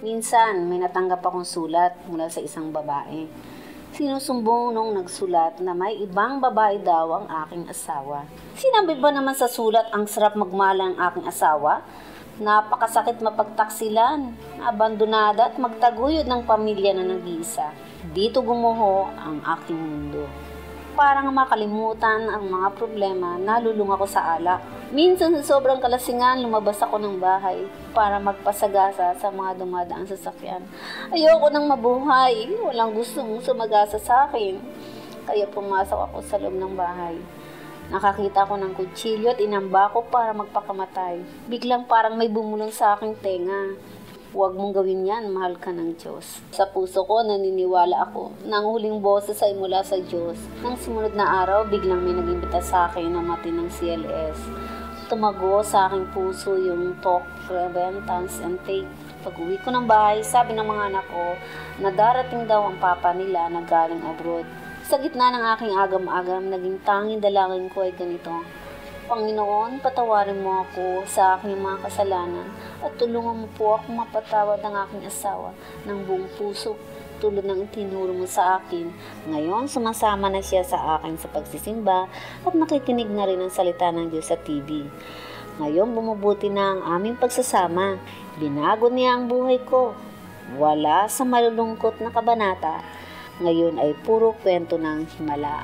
Minsan, may natanggap akong sulat mula sa isang babae. Sinusumbong nung nagsulat na may ibang babae daw ang aking asawa. Sinabi ba naman sa sulat ang sarap magmahal ang aking asawa? Napakasakit mapagtaksilan, abandonada at magtaguyod ng pamilya na nag-iisa. Dito gumuho ang aking mundo. Parang makalimutan ang mga problema, nalulung ako sa alak. Minsan sa sobrang kalasingan, lumabas ako ng bahay para magpasagasa sa mga dumadaang sasakyan. Ayoko nang mabuhay, walang gustong sumagasa sa akin. Kaya pumasok ako sa loob ng bahay. Nakakita ko ng kutsilyo at inamba ko para magpakamatay. Biglang parang may bumulong sa aking tenga. Huwag mong gawin yan, mahal ka ng Diyos. Sa puso ko, naniniwala ako na ang huling boses ay mula sa Diyos. Nang sumunod na araw, biglang may nag-imbita sa akin na matinong CLS. Tumago sa aking puso yung talk, repentance, and faith. Pag-uwi ko ng bahay, sabi ng mga anak ko na darating daw ang papa nila na galing abroad. Sa gitna ng aking agam-agam, naging tanging dalangin ko ay ganito. Panginoon, patawarin mo ako sa aking mga kasalanan at tulungan mo po ako mapatawad ang aking asawa ng buong puso tulad ng itinuro mo sa akin. Ngayon, sumasama na siya sa akin sa pagsisimba at nakikinig na rin ang salita ng Diyos sa TV. Ngayon, bumubuti na ang aming pagsasama. Binago niya ang buhay ko. Wala sa malulungkot na kabanata. Ngayon ay puro kwento ng himala.